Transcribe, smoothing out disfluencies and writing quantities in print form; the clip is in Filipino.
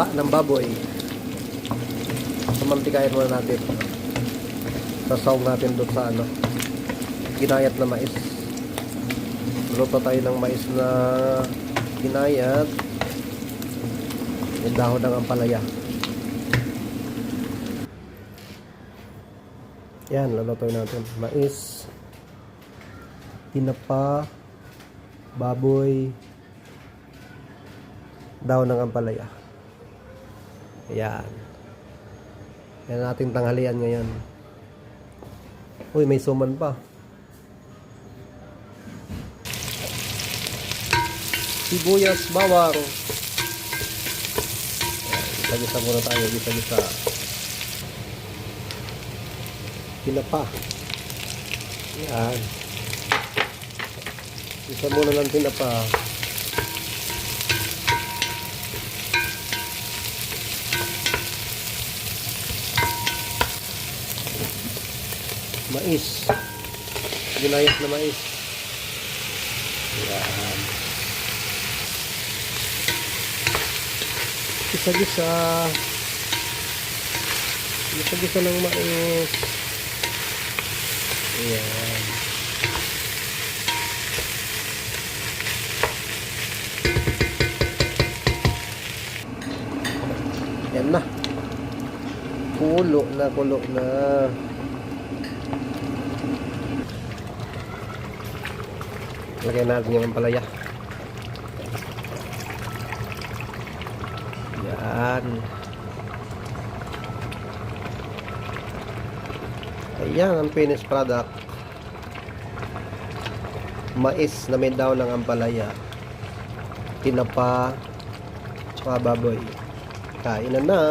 tinapa ng baboy. Samantikain muna natin. Sasawag natin doon sa ginayat na mais. Luto tayo ng mais na ginayat. Yung dahon ng ampalaya. Yan, lulutuin natin. Mais, tinapa, baboy, dahon ng ampalaya. Ayan. Yan ating tanghalian ngayon. Uy, may suman pa. Sibuyas, bawang. Gisa-gisa muna tayo. Gisa-gisa. Tinapa. Yan. Gisa muna ng tinapa. Mais. Ginayat na mais. Yan. Gisa-gisa. Gisa-gisa ng mais. Ayan. Yan na. Kulo na, kulo na. Lagyan natin yung ampalaya. Yan. Ayan ang finished product. Mais na may dahon ng ampalaya. Tinapa. Tsaka baboy. Kain na na.